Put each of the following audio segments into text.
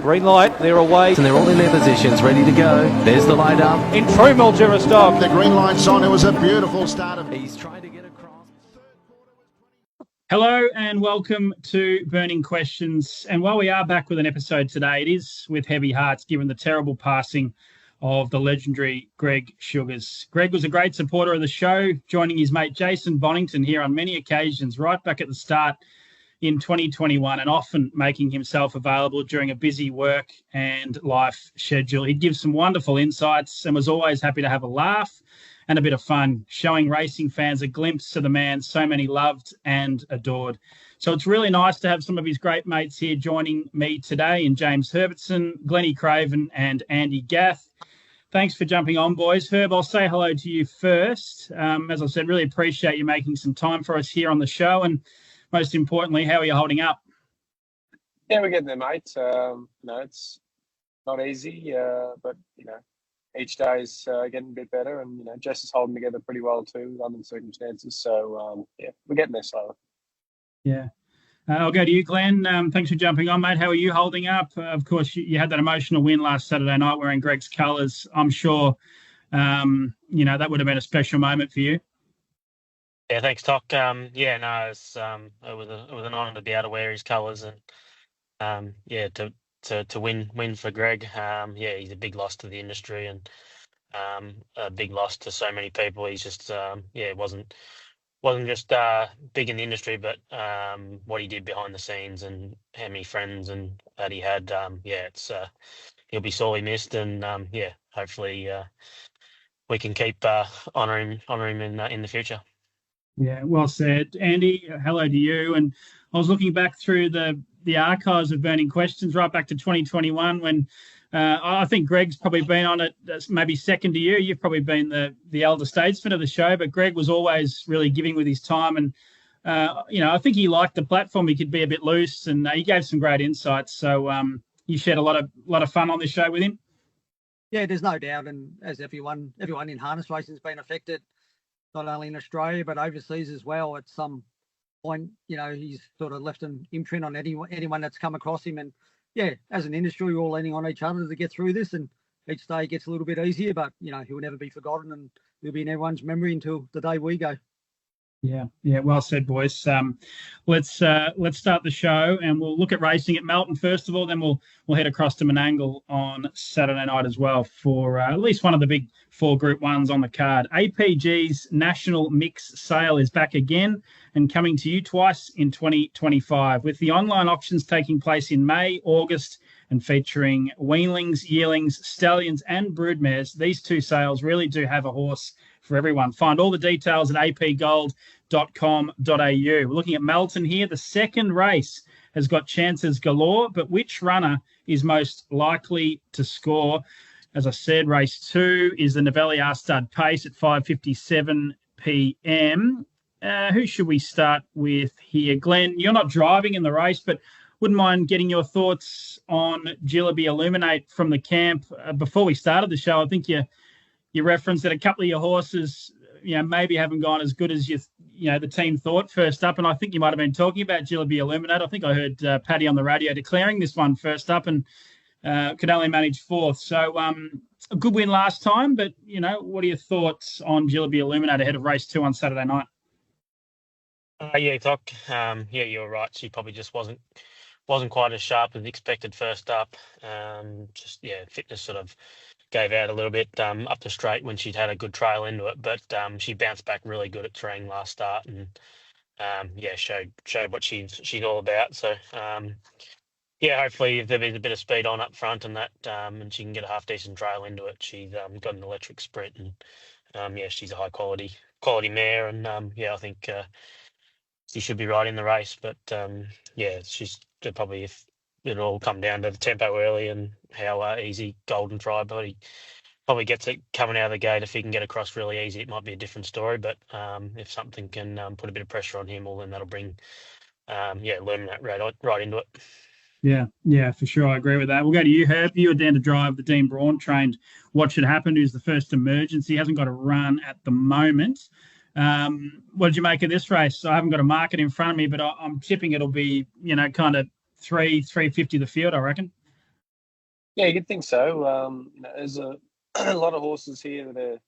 Green light, they're away. And they're all in their positions, ready to go. There's the light up. In true Mildura style. The green light's on. It was a beautiful start. He's trying to get across. Hello and welcome to Burning Questions. And while we are back with an episode today, it is with heavy hearts given the terrible passing of the legendary Greg Sugars. Greg was a great supporter of the show, joining his mate Jason Bonington here on many occasions right back at the start in 2021 and often making himself available during a busy work and life schedule. He'd give some wonderful insights and was always happy to have a laugh and a bit of fun, showing racing fans a glimpse of the man so many loved and adored. So it's really nice to have some of his great mates here joining me today in James Herbertson, Glen Craven and Andy Gath. Thanks for jumping on, boys. Herb, I'll say hello to you first. As I said, really appreciate you making some time for us here on the show. And most importantly, how are you holding up? Yeah, we're getting there, mate. It's not easy, but, each day is getting a bit better. And, Jess is holding together pretty well too under the circumstances. So, we're getting there slowly. Yeah. I'll go to you, Glenn. Thanks for jumping on, mate. How are you holding up? Of course, you had that emotional win last Saturday night wearing Greg's colours. I'm sure, that would have been a special moment for you. Yeah, thanks, Toc. It was an honour to be able to wear his colours and to win for Greg. He's a big loss to the industry and a big loss to so many people. He's just wasn't just big in the industry, but what he did behind the scenes and how many friends and that he had. He'll be sorely missed, and hopefully we can keep honour him in the future. Yeah, well said. Andy, hello to you. And I was looking back through the archives of Burning Questions right back to 2021 when I think Greg's probably been on it maybe second to you. You've probably been the elder statesman of the show, but Greg was always really giving with his time. And, I think he liked the platform. He could be a bit loose and he gave some great insights. So you shared a lot of fun on this show with him. Yeah, there's no doubt. And as everyone in harness racing has been affected, not only in Australia, but overseas as well. At some point, he's sort of left an imprint on anyone that's come across him. And yeah, as an industry, we're all leaning on each other to get through this. And each day gets a little bit easier, but, he'll never be forgotten and he'll be in everyone's memory until the day we go. Yeah, well said, boys. Let's start the show and we'll look at racing at Melton first of all. Then we'll head across to Menangle on Saturday night as well for at least one of the big 4 Group 1s on the card. APG's National Mix Sale is back again and coming to you twice in 2025 with the online auctions taking place in May, August and featuring weanlings, yearlings, stallions and broodmares. These 2 sales really do have a horse for everyone. Find all the details at apgold.com.au. We're looking at Melton here. The second race has got chances galore, but which runner is most likely to score? As I said, race 2 is the Novelliar Stud Pace at 5:57 p.m. Who should we start with here? Glenn, you're not driving in the race, but wouldn't mind getting your thoughts on Jillaby Illuminate from the camp. Before we started the show, I think you referenced that a couple of your horses, maybe haven't gone as good as the team thought first up. And I think you might have been talking about Jillaby Illuminate. I think I heard Paddy on the radio declaring this one first up and could only manage 4th. So a good win last time, but, what are your thoughts on Jillaby Illuminate ahead of race 2 on Saturday night? Toc. You're right. She probably just wasn't quite as sharp as expected first up. Fitness sort of gave out a little bit up the straight when she'd had a good trail into it, but she bounced back really good at Terang last start and showed what she's all about. So hopefully if there is a bit of speed on up front and that and she can get a half decent trail into it. She's got an electric sprint and she's a high quality mare and I think she should be right in the race, but she's probably, if it'll all come down to the tempo early and how easy Golden Try probably gets it coming out of the gate. If he can get across really easy, it might be a different story, but if something can put a bit of pressure on him, well then that'll bring Illuminate right into it. Yeah, for sure. I agree with that. We'll go to you, Herb. You were down to drive the Dean Braun trained What Should Happen, who's the first emergency. He hasn't got a run at the moment. What did you make of this race? I haven't got a market in front of me, but I'm tipping it'll be, kind of 350 the field, I reckon. Yeah, you'd think so. There's a, a lot of horses here that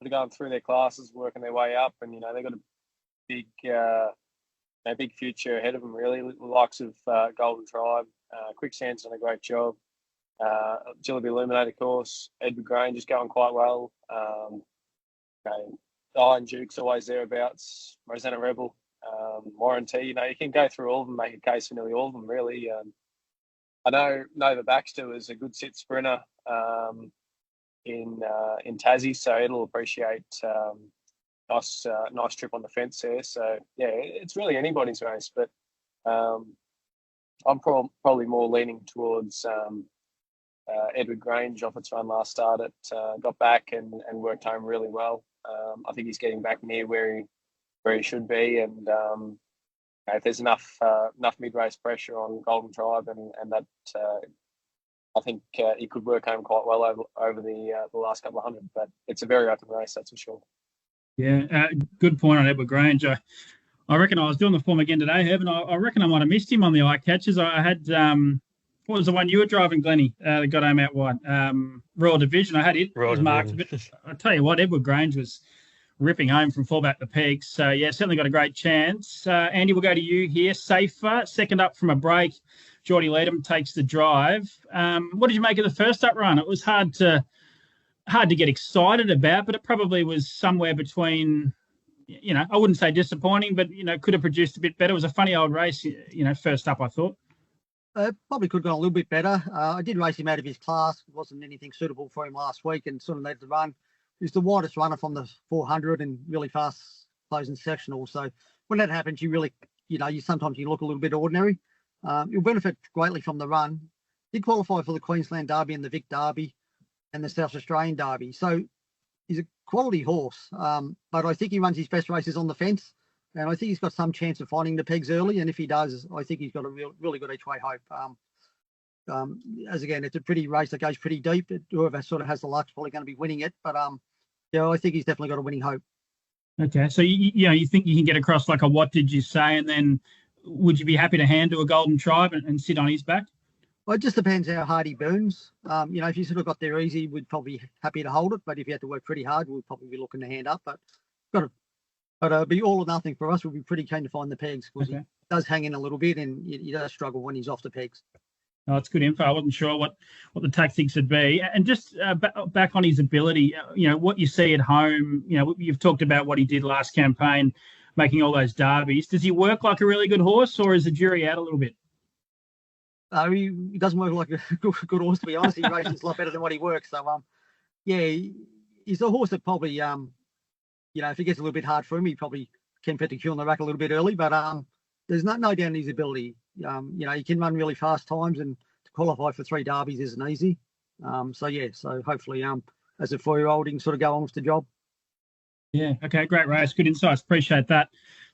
are going through their classes, working their way up, and they've got a big, big future ahead of them. Really, the likes of Golden Tribe, Quicksand's done a great job. Jillaby Illuminate, of course. Edward Grange is going quite well. Iron Duke's always thereabouts. Rosanna Rebel, Warranty. You can go through all of them, make a case for nearly all of them, really. I know Nova Baxter was a good sit sprinter in Tassie, so it'll appreciate nice trip on the fence there. So yeah, it's really anybody's race, but I'm probably more leaning towards Edward Grange off its run last start. It got back and worked home really well. I think he's getting back near where he should be, and if there's enough mid-race pressure on Golden Tribe and that, I think he could work home quite well over the last couple of hundred. But it's a very open race, that's for sure. Yeah, good point on Edward Grange. I reckon I was doing the form again today, Herb, and I reckon I might have missed him on the eye catches. I had what was the one you were driving, Glennie? That got home out wide. Royal Division. I had it. Royal was marked. But I tell you what, Edward Grange was ripping home from fullback to peaks. So yeah, certainly got a great chance. Andy, we'll go to you here. Safer, second up from a break. Geordie Leadham takes the drive. What did you make of the first up run? It was hard to get excited about, but it probably was somewhere between, I wouldn't say disappointing, but, could have produced a bit better. It was a funny old race, first up, I thought. Probably could have gone a little bit better. I did race him out of his class. It wasn't anything suitable for him last week and sort of led the run. He's the widest runner from the 400 and really fast closing sectional. So when that happens, you really, sometimes you look a little bit ordinary. You'll benefit greatly from the run. Did qualify for the Queensland Derby and the Vic Derby and the South Australian Derby. So he's a quality horse, but I think he runs his best races on the fence. And I think he's got some chance of finding the pegs early. And if he does, I think he's got a really good each way hope. As again, it's a pretty race that goes pretty deep. Whoever sort of has the luck's probably going to be winning it. But I think he's definitely got a winning hope. Okay, so you think you can get across like a what did you say, and then would you be happy to hand to a Golden Tribe and sit on his back? Well, it just depends how hard he burns. If you sort of got there easy, we'd probably be happy to hold it. But if you had to work pretty hard, we'd probably be looking to hand up. But it'd be all or nothing for us. We'd be pretty keen to find the pegs because he does hang in a little bit and he does struggle when he's off the pegs. Oh, it's good info. I wasn't sure what the tactics would be. And just back on his ability, what you see at home, you've talked about what he did last campaign, making all those derbies. Does he work like a really good horse, or is the jury out a little bit? He doesn't work like a good horse, to be honest. He races a lot better than what he works. So, he's a horse that probably, if it gets a little bit hard for him, he probably can fit the queue on the rack a little bit early. But there's no doubt in his ability. He can run really fast times, and to qualify for 3 derbies isn't easy. So hopefully, as a 4-year-old, he can sort of go on with the job. Yeah. Okay. Great race. Good insights. Appreciate that.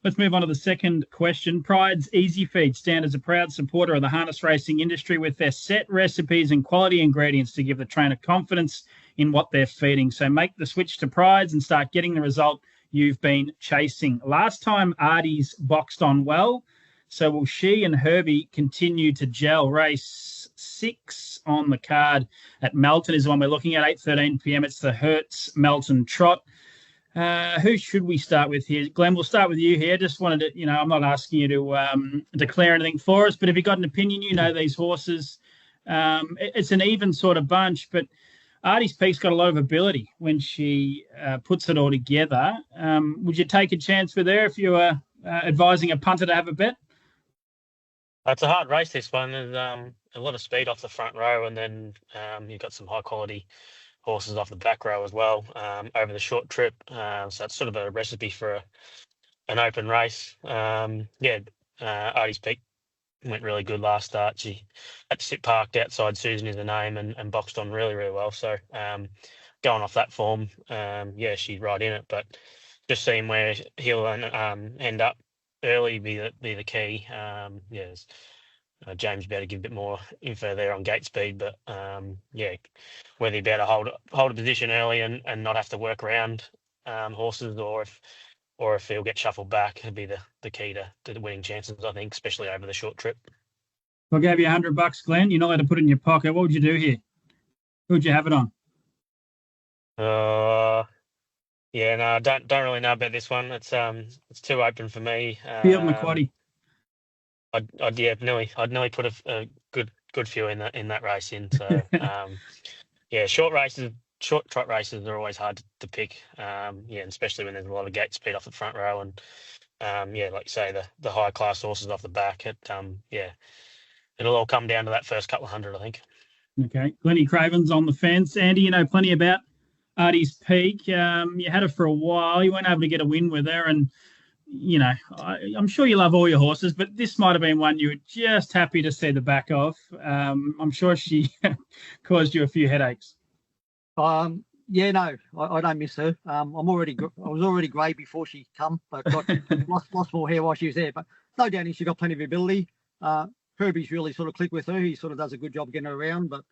Let's move on to the second question. Pride's Easy Feed stand as a proud supporter of the harness racing industry with their set recipes and quality ingredients to give the trainer confidence in what they're feeding. So make the switch to Pride's and start getting the result you've been chasing. Last time Artie's boxed on well, so will she and Herbie continue to gel? Race 6 on the card at Melton is the one we're looking at, 8:13 p.m. It's the Hertz Melton Trot. Who should we start with here? Glenn, we'll start with you here. Just wanted to, I'm not asking you to declare anything for us, but if you've got an opinion, these horses. It's an even sort of bunch, but Artie's Peak's got a lot of ability when she puts it all together. Would you take a chance with her if you were advising a punter to have a bet? It's a hard race, this one. There's a lot of speed off the front row, and then you've got some high-quality horses off the back row as well over the short trip. So it's sort of a recipe for an open race. Artie's Peak went really good last start. She had to sit parked outside Susan is the name and boxed on really, really well. So going off that form, she's right in it. But just seeing where he'll end up early be the key. James better give a bit more info there on gate speed, but whether he better hold a position early and not have to work around horses, or if he'll get shuffled back, would be the key to the winning chances, I think, especially over the short trip. If I gave you $100, Glenn, you're not allowed to put it in your pocket. What would you do here? Who'd you have it on? Yeah, no, I don't really know about this one. It's too open for me. Field McQuaddy. I'd nearly put a good few in that race in. So yeah, short trot races are always hard to pick. Yeah, and especially when there's a lot of gate speed off the front row and yeah, like you say, the high class horses off the back. Yeah, it'll all come down to that first couple of hundred, I think. Okay, Glen Craven's on the fence. Andy, you know plenty about Artie's Peak. You had her for a while. You weren't able to get a win with her, and you know I'm sure you love all your horses, but this might have been one you were just happy to see the back of. I'm sure she caused you a few headaches. Yeah, no, I don't miss her. I was already grey before she come, but lost more hair while she was there. But no doubting she got plenty of ability. Herbie's really sort of clicked with her. He sort of does a good job getting her around, but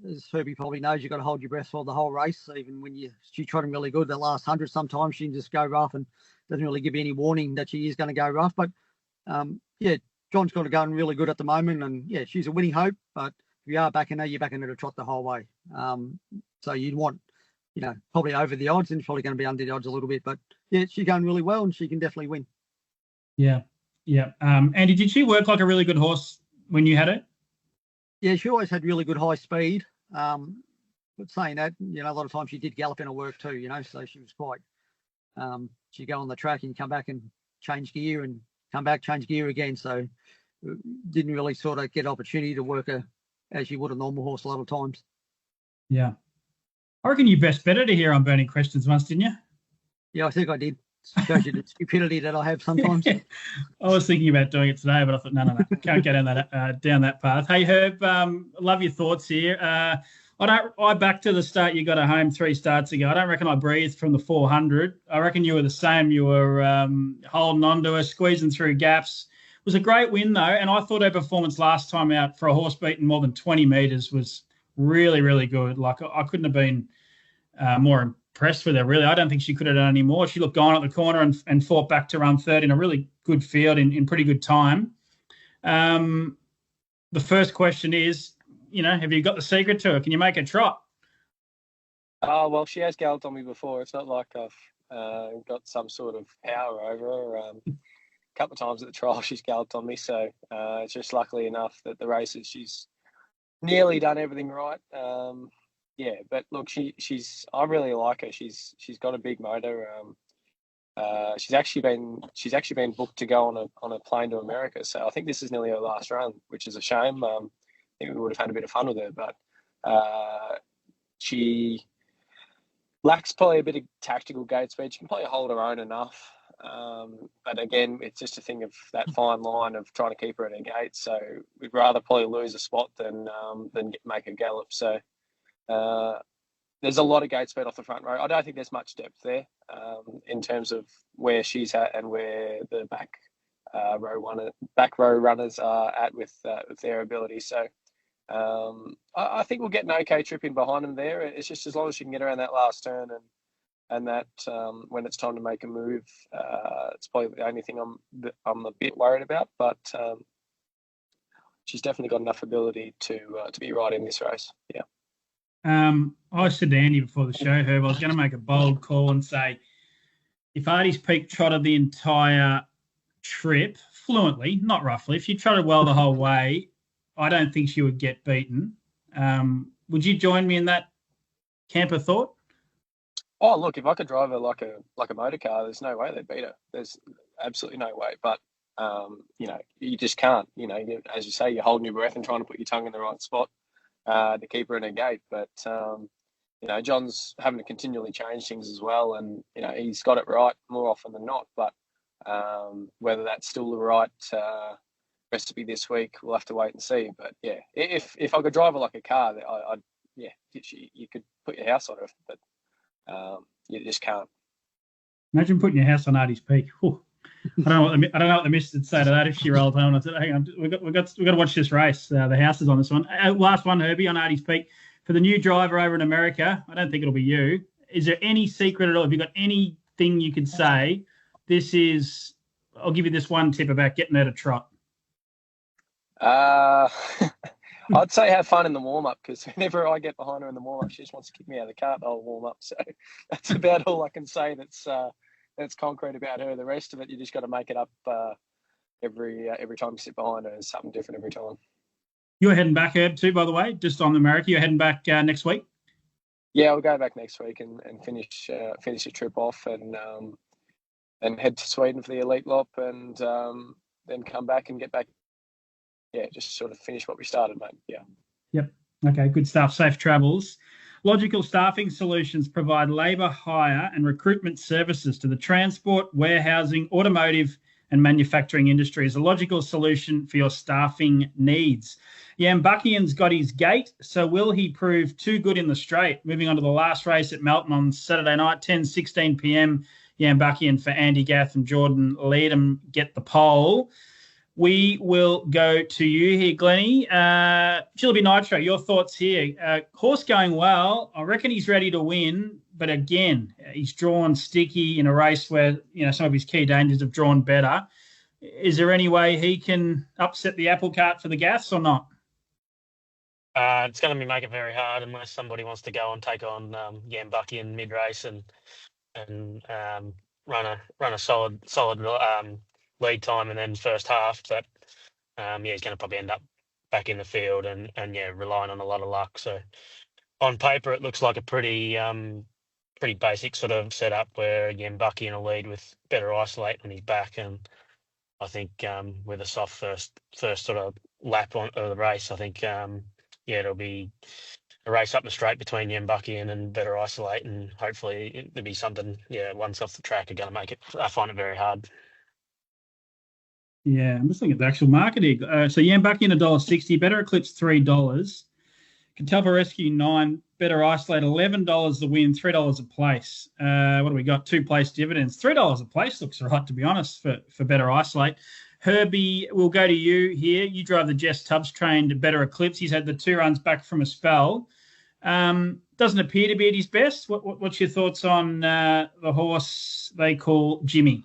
as Herbie probably knows, you've got to hold your breath for the whole race. Even when she's trotting really good, the last 100, sometimes she can just go rough and doesn't really give you any warning that she is going to go rough. But yeah, John's got her going really good at the moment, and yeah, she's a winning hope. But if you are backing her, you're backing her to trot the whole way. So you'd want, probably over the odds, and it's probably going to be under the odds a little bit. But yeah, she's going really well, and she can definitely win. Yeah. Andy, did she work like a really good horse when you had it? Yeah, she always had really good high speed. But saying that, a lot of times she did gallop in her work too, so she was quite, she'd go on the track and come back and change gear and come back, change gear again. So didn't really sort of get opportunity to work her as you would a normal horse a lot of times. Yeah. I reckon you best betted her here on Burning Questions once, didn't you? Yeah, I think I did. Shows you the stupidity that I have sometimes. I was thinking about doing it today, but I thought, no, can't go down that path. Hey, Herb, love your thoughts here. I back to the start. You got a home 3 starts ago. I don't reckon I breathed from the 400. I reckon you were the same. You were holding on to her, squeezing through gaps. It was a great win, though, and I thought her performance last time out for a horse beaten more than 20 metres was really, really good. Like, I couldn't have been more impressed with her, really. I don't think she could have done any more. She looked gone at the corner and fought back to run third in a really good field in pretty good time. The first question is, have you got the secret to her? Can you make her trot? Oh, well, she has galloped on me before. It's not like I've got some sort of power over her. A couple of times at the trial, she's galloped on me. So it's just luckily enough that the races she's nearly done everything right. Yeah, but look, I really like her. She's got a big motor. She's actually been booked to go on a plane to America. So I think this is nearly her last run, which is a shame. I think we would have had a bit of fun with her, but she lacks probably a bit of tactical gate speed. She can probably hold her own enough. But again, it's just a thing of that fine line of trying to keep her at her gate. So we'd rather probably lose a spot than make her gallop. So there's a lot of gate speed off the front row. I don't think there's much depth there in terms of where she's at and where the back row runners are at with their ability. So I think we'll get an okay trip in behind them there. It's just as long as she can get around that last turn and that when it's time to make a move, it's probably the only thing I'm a bit worried about. But she's definitely got enough ability to be right in this race. Yeah. I said to Andy before the show, Herb, I was going to make a bold call and say, if Artie's Peak trotted the entire trip fluently, not roughly, if she trotted well the whole way, I don't think she would get beaten. Would you join me in that camp of thought? Oh, look, if I could drive her like a motor car, there's no way they'd beat her. There's absolutely no way. But you just can't. As you say, you're holding your breath and trying to put your tongue in the right spot to keep her in her gate. But John's having to continually change things as well, and he's got it right more often than not. But whether that's still the right recipe this week, we'll have to wait and see. But yeah, if I could drive her like a car, you could put your house on her, but you just can't. Imagine putting your house on Artie's Peak. Whew. I don't know what the missus would say to that if she rolled home. I said, "Hang on, we got to watch this race. The house is on this one." Last one, Herbie, on Artie's Peak for the new driver over in America. I don't think it'll be you. Is there any secret at all? Have you got anything you could say? I'll give you this one tip about getting her to trot. I I'd say have fun in the warm-up, because whenever I get behind her in the warm-up, she just wants to kick me out of the cart the whole warm-up. So that's about all I can say that's concrete about her. The rest of it, you just got to make it up every time you sit behind her. There's something different every time. You're heading back, Herb, too, by the way, just on America. You're heading back next week? Yeah, we'll go back next week and finish the trip off and head to Sweden for the elite lop and then come back and get back. Yeah, just sort of finish what we started, mate. Yeah. Yep. Okay, good stuff. Safe travels. Logical Staffing Solutions provide labour hire and recruitment services to the transport, warehousing, automotive and manufacturing industries. A logical solution for your staffing needs. Yambuckian's got his gate, so will he prove too good in the straight? Moving on to the last race at Melton on Saturday night, 10:16 p.m. Yambuckian for Andy Gath and Jordan Leadham get the pole. We will go to you here, Glennie. Chillaby Nitro, your thoughts here. Horse going well. I reckon he's ready to win, but again, he's drawn sticky in a race where some of his key dangers have drawn better. Is there any way he can upset the apple cart for the Gaths or not? It's going to be making it very hard unless somebody wants to go and take on Yambuckian mid-race and run a solid lead time and then first half. But he's going to probably end up back in the field and relying on a lot of luck. So on paper, it looks like a pretty basic sort of setup where Yambuckian will lead with better isolate when he's back. And I think with a soft first sort of lap of the race, I think it'll be a race up the straight between Yambuckian and better isolate, and hopefully there'll be something once off the track are going to make it. I find it very hard. Yeah, I'm just looking at the actual market here. So Yambuckian $1.60, Better Eclipse $3, Catalpa Rescue $9, Better Isolate $11 the win, $3 a place. What do we got? 2 place dividends. $3 a place looks right, to be honest, for Better Isolate. Herbie, we'll go to you here. You drive the Jess Tubbs train to Better Eclipse. He's had the 2 runs back from a spell. Doesn't appear to be at his best. What's your thoughts on the horse they call Jimmy?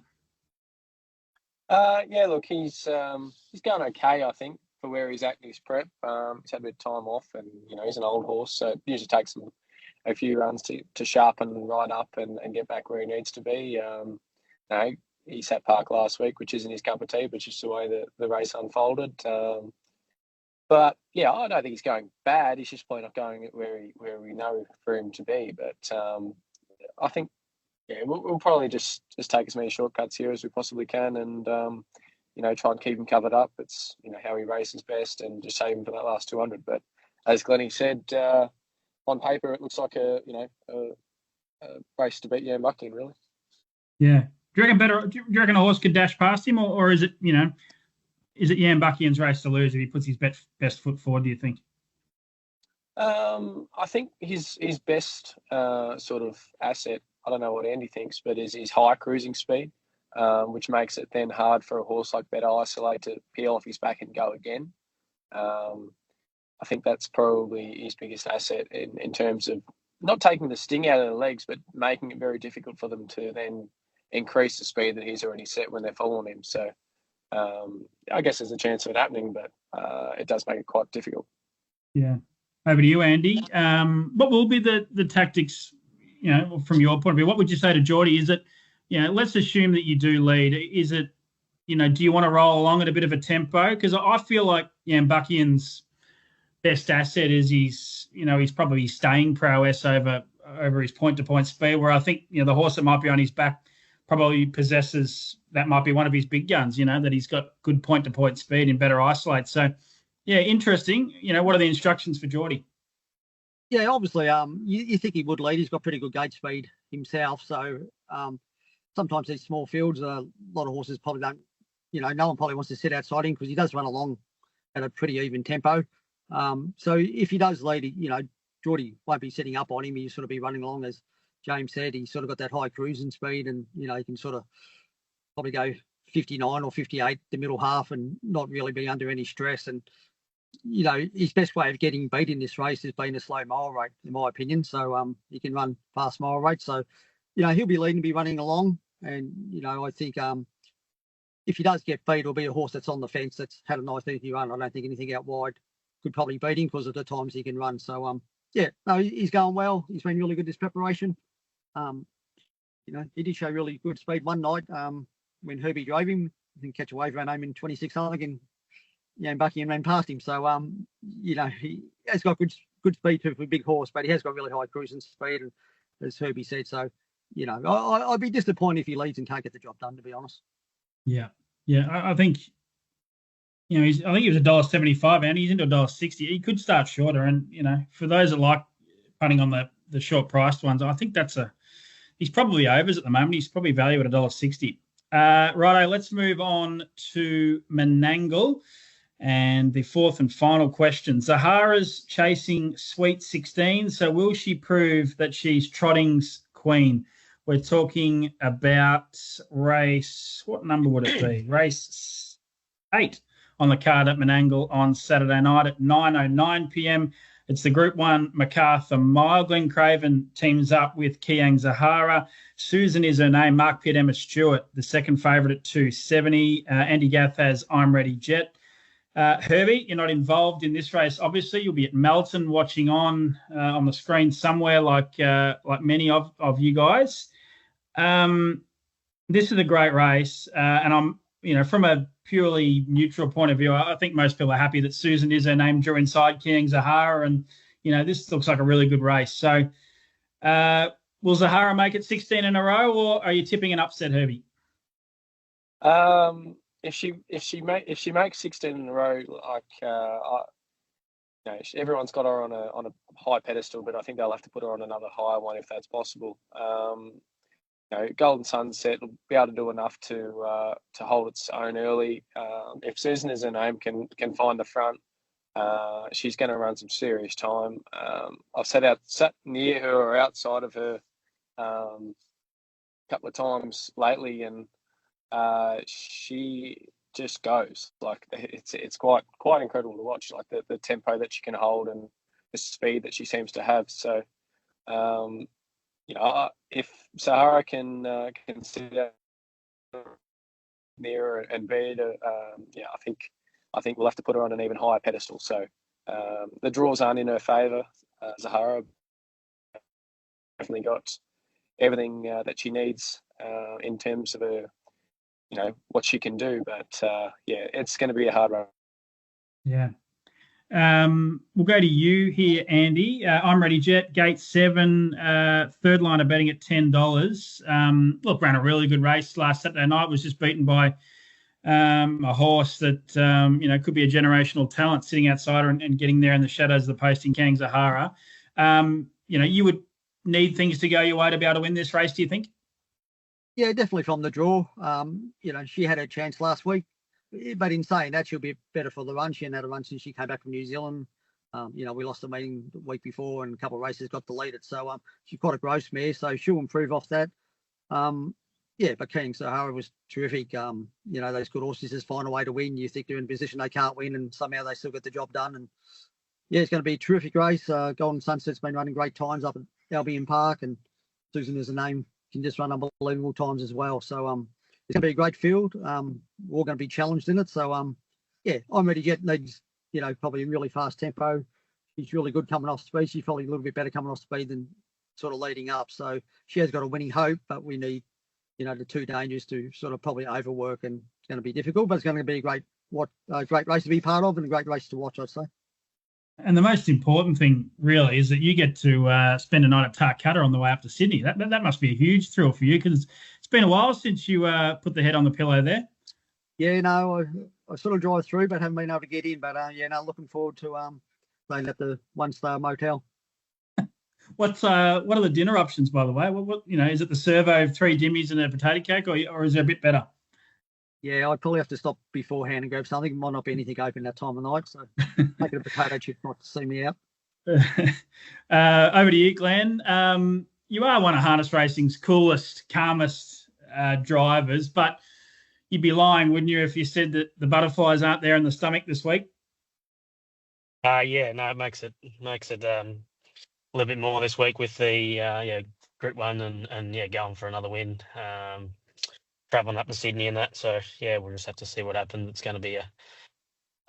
Look, he's going okay, I think, for where he's at in his prep. He's had a bit of time off, and he's an old horse, so it usually takes him a few runs to sharpen right up and get back where he needs to be. He sat park last week, which isn't his cup of tea, but just the way the race unfolded. But yeah, I don't think he's going bad. He's just probably not going where we know for him to be. But I think we'll probably just take as many shortcuts here as we possibly can, and try and keep him covered up. It's how he races best, and just save him for that last 200. But as Glennie said, on paper it looks like a race to beat Yambuckian, really. Yeah. Do you reckon a horse could dash past him, or is it is it Yambuckian's race to lose if he puts his best foot forward? Do you think? I think his best sort of asset, I don't know what Andy thinks, but is his high cruising speed, which makes it then hard for a horse like Better Isolate to peel off his back and go again. I think that's probably his biggest asset in terms of not taking the sting out of the legs, but making it very difficult for them to then increase the speed that he's already set when they're following him. So I guess there's a chance of it happening, but it does make it quite difficult. Yeah. Over to you, Andy. What will be the tactics, from your point of view? What would you say to Geordie? Is it, let's assume that you do lead. Is it, do you want to roll along at a bit of a tempo? Because I feel like Yambuckian's best asset is he's probably staying prowess over his point-to-point speed, where I think, the horse that might be on his back probably possesses, that might be one of his big guns, that he's got good point-to-point speed and Better Isolate. So, yeah, interesting. What are the instructions for Geordie? Yeah, obviously, you think he would lead. He's got pretty good gate speed himself. So sometimes these small fields, a lot of horses probably don't, no one probably wants to sit outside him because he does run along at a pretty even tempo. So if he does lead, Geordie won't be sitting up on him. He'll sort of be running along, as James said. He's sort of got that high cruising speed, and, he can sort of probably go 59 or 58 the middle half and not really be under any stress. And, his best way of getting beat in this race has been a slow mile rate, in my opinion. So he can run fast mile rate. So, he'll be leading, be running along. And, I think if he does get beat, it'll be a horse that's on the fence, that's had a nice easy run. I don't think anything out wide could probably beat him because of the times he can run. So yeah, no, he's going well. He's been really good this preparation. He did show really good speed one night when Herbie drove him. I think catch a wave ran home in 26, I think, and Bucky ran past him. So he has got good speed too for a big horse, but he has got really high cruising speed, and as Herbie said. So I'd be disappointed if he leads and can't get the job done, to be honest. Yeah, I think I think he was $1.75 and he's into $1.60. He could start shorter, and for those that like punting on the short priced ones, I think he's probably overs at the moment. He's probably valued at $1.60. Righto, let's move on to Menangle. And the fourth and final question. Zahara's chasing Sweet 16. So will she prove that she's trotting's queen? We're talking about race, what number would it be? Race 8 on the card at Menangle on Saturday night at 9:09 p.m. It's the Group 1 MacArthur Mile. Glen Craven teams up with Kiang Zahara. Susan is her name. Mark Pitt, Emma Stewart, the second favourite at 270. Andy Gath has I'm Ready Jet. Herbie, you're not involved in this race. Obviously, you'll be at Melton watching on the screen somewhere like many of you guys. This is a great race, and I'm, from a purely neutral point of view, I think most people are happy that Susan is her name drew inside King Zahara, and this looks like a really good race. So, will Zahara make it 16 in a row, or are you tipping an upset, Herbie? If she makes 16 in a row, everyone's got her on a high pedestal, but I think they'll have to put her on another higher one if that's possible. Golden Sunset will be able to do enough to hold its own early. If Susan is her name can find the front, she's going to run some serious time. I've sat near her or outside of her a couple of times lately, and she just goes. Like, it's quite incredible to watch, like the tempo that she can hold and the speed that she seems to have. So if Sahara can sit near her and beat her, I think we'll have to put her on an even higher pedestal. So the draws aren't in her favour. Zahara definitely got everything that she needs in terms of her, what she can do. But it's going to be a hard run. Yeah. We'll go to you here, Andy. I'm Ready Jet, Gate 7, third line of betting at $10. Look, ran a really good race last Saturday night. Was just beaten by a horse that could be a generational talent, sitting outside her and getting there in the shadows of the post in Kang Zahara. You would need things to go your way to be able to win this race, do you think? Yeah, definitely from the draw. She had her chance last week, but in saying that, she'll be better for the run. She hadn't had a run since she came back from New Zealand. We lost a meeting the week before and a couple of races got deleted. So she's quite a gross mare, so she'll improve off that. But King Sahara was terrific. Those good horses just find a way to win. You think they're in a position they can't win, and somehow they still get the job done. And it's going to be a terrific race. Golden Sunset's been running great times up at Albion Park, and Susan is a name, can just run unbelievable times as well. So it's going to be a great field. We're all going to be challenged in it. So I'm Ready Jet needs probably a really fast tempo. She's really good coming off speed. She's probably a little bit better coming off speed than sort of leading up. So she has got a winning hope, but we need the two dangers to sort of probably overwork, and it's going to be difficult, but it's going to be a great race to be part of and a great race to watch, I'd say. And the most important thing really is that you get to spend a night at Tarcutta on the way up to Sydney. That must be a huge thrill for you, because it's been a while since you put the head on the pillow there. Yeah, no, I sort of drive through, but haven't been able to get in. But looking forward to staying at the 1-star motel. What are the dinner options, by the way? What is it the servo of 3 dimmies and a potato cake, or is it a bit better? Yeah, I'd probably have to stop beforehand and grab something. It might not be anything open that time of night, so make it a potato chip not to see me out. Over to you, Glenn. You are one of harness racing's coolest, calmest drivers, but you'd be lying, wouldn't you, if you said that the butterflies aren't there in the stomach this week? It makes it a little bit more this week with the Group 1 and going for another win. Traveling up to Sydney and that. So, we'll just have to see what happens. It's going to be a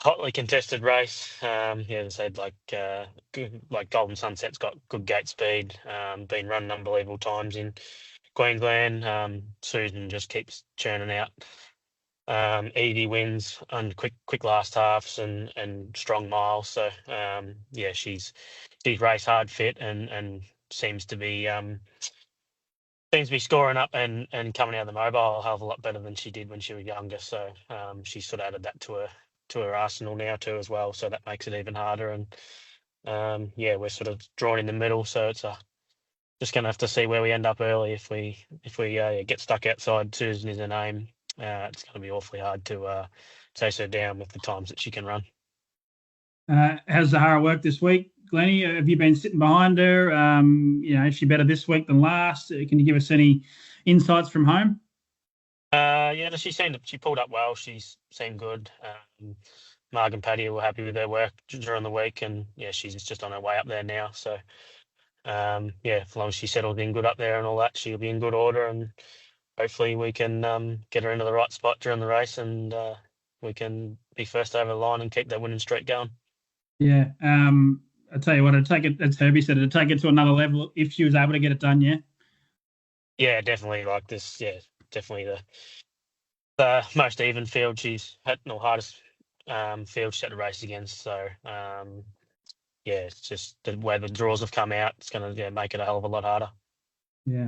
hotly contested race. Yeah, as I said, like Golden Sunset's got good gate speed. Been running unbelievable times in Queensland. Susan just keeps churning out easy wins and quick last halves and strong miles. So yeah, she's race hard, fit, and seems to be scoring up and coming out of the mobile a hell of a lot better than she did when she was younger. So she's sort of added that to her arsenal now too as well. So that makes it even harder. And yeah, we're sort of drawn in the middle. So it's just going to have to see where we end up early. If we get stuck outside Susan is her name, it's going to be awfully hard to chase her down with the times that she can run. How's Zahara work this week, Glennie? Have you been sitting behind her? Is she better this week than last? Can you give us any insights from home? Yeah, no, she pulled up well. She's seemed good. Marg and Paddy were happy with their work during the week, and yeah, she's just on her way up there now. So yeah, as long as she settles in good up there and all that, she'll be in good order, and hopefully we can get her into the right spot during the race, and we can be first over the line and keep that winning streak going. Yeah. I tell you what, I'd take it, as Herbie said, it'd take it to another level if she was able to get it done, yeah? Yeah, definitely like this. Yeah, definitely the most even field she's had, no hardest field she's had to race against. So yeah, it's just the way the draws have come out. It's going to make it a hell of a lot harder. Yeah.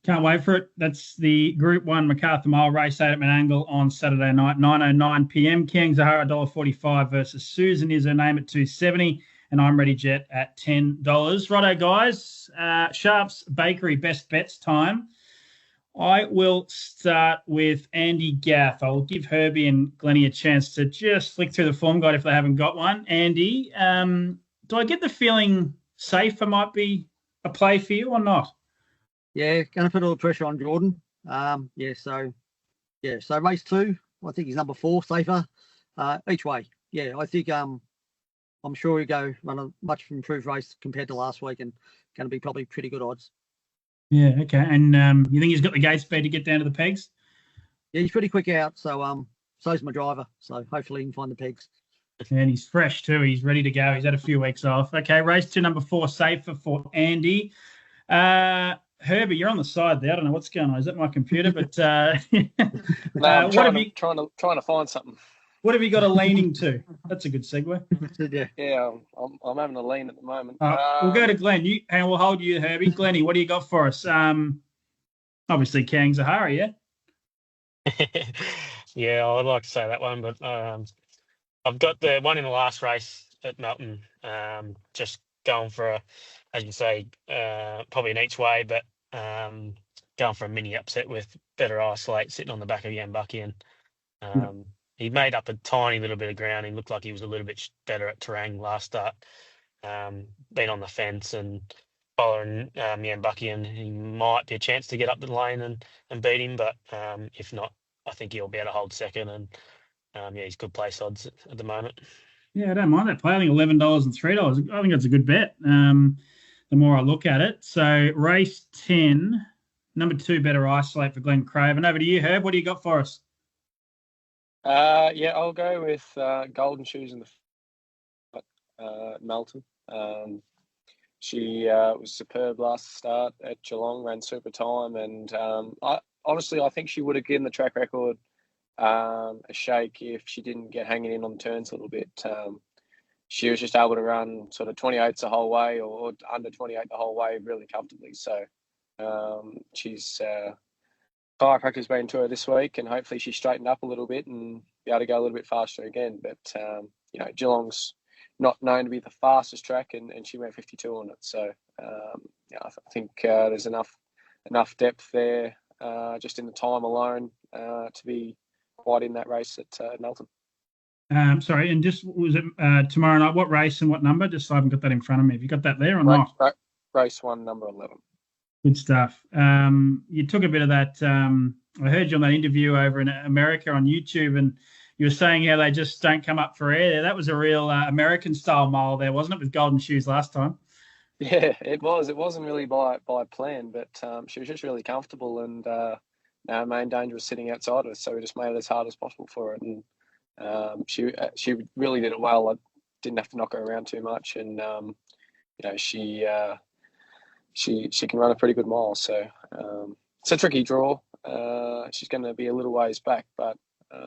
Can't wait for it. That's the Group 1 Macarthur Mile Race 8 at Menangle on Saturday night, 9:09 p.m. King Zahara $1.45 versus Susan is her name at $2.70, and I'm Ready Jet at $10. Righto, guys. Sharps Bakery best bets time. I will start with Andy Gath. I'll give Herbie and Glennie a chance to just flick through the form guide if they haven't got one. Andy, do I get the feeling Safer might be a play for you or not? Yeah, going to put all the pressure on Jordan. So race 2, I think he's number 4, Safer, each way. Yeah, I think I'm sure he'll go run a much improved race compared to last week, and going to be probably pretty good odds. Yeah, okay. And you think he's got the gate speed to get down to the pegs? Yeah, he's pretty quick out, so so's my driver. So hopefully he can find the pegs. And he's fresh too. He's ready to go. He's had a few weeks off. Okay, race 2, number 4, Safer for Andy. Herbie, you're on the side there. I don't know what's going on. Is that my computer? But No, I'm trying to find something. What have you got a leaning to? That's a good segue. Yeah, I'm having a lean at the moment. We'll go to Glenn. And we'll hold you, Herbie. Glennie, what do you got for us? Obviously, Kang Zahara, yeah? Yeah, I'd like to say that one, but I've got the one in the last race at Melton, just going for as you say, probably an each way, but going for a mini upset with better isolate sitting on the back of Yambucky, and he made up a tiny little bit of ground. He looked like he was a little bit better at terrain last start. Been on the fence and following Yambucky, and he might be a chance to get up the lane and beat him, but if not, I think he'll be able to hold second, and he's good place odds at the moment. Yeah, I don't mind that play. I think $11 and $3. I think that's a good bet. The more I look at it. So race 10, number 2, better isolate for Glen Craven. Over to you, Herb. What do you got for us? Yeah, I'll go with Golden Shoes in the Melton. She was superb last start at Geelong, ran super time, and I think she would have given the track record a shake if she didn't get hanging in on the turns a little bit. She was just able to run sort of 28s the whole way, or under 28 the whole way, really comfortably. So she's chiropractor's been to her this week, and hopefully she's straightened up a little bit and be able to go a little bit faster again. But Geelong's not known to be the fastest track, and she went 52 on it. So I think there's enough depth there just in the time alone to be quite in that race at Melton. Sorry, and just was it tomorrow night? What race and what number? Just so I haven't got that in front of me. Have you got that there or not? Race 1, number 11. Good stuff. You took a bit of that. I heard you on that interview over in America on YouTube, and you were saying how they just don't come up for air. That was a real American-style mile there, wasn't it, with Golden Shoes last time? Yeah, it was. It wasn't really by plan, but she was just really comfortable, and our main danger was sitting outside of us, so we just made it as hard as possible for her. And She really did it well. I didn't have to knock her around too much, and she can run a pretty good mile. So it's a tricky draw. She's going to be a little ways back, but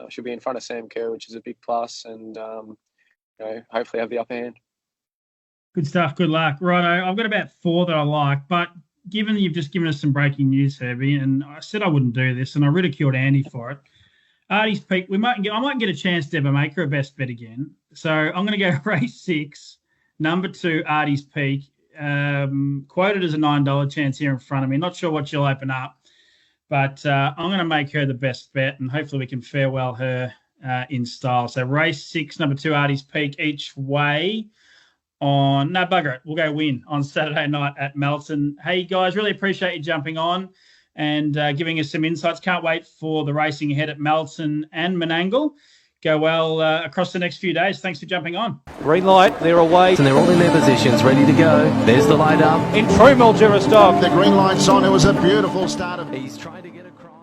she'll be in front of Sam Kerr, which is a big plus, and hopefully have the upper hand. Good stuff. Good luck. Righto. I've got about 4 that I like, but given that you've just given us some breaking news, Herbie, and I said I wouldn't do this, and I ridiculed Andy for it. Artie's Peak. I might get a chance to ever make her a best bet again. So I'm going to go race 6, number 2, Artie's Peak. Quoted as a $9 chance here in front of me. Not sure what she'll open up, but I'm going to make her the best bet, and hopefully we can farewell her in style. So race 6, number 2, Artie's Peak, each way on... No, bugger it. We'll go win on Saturday night at Melton. Hey, guys, really appreciate you jumping on and giving us some insights. Can't wait for the racing ahead at Melton and Menangle. Go well across the next few days. Thanks for jumping on. Green light, they're away. And they're all in their positions, ready to go. There's the light up. In true Mildura stock. The green light's on. It was a beautiful start of... He's trying to get across.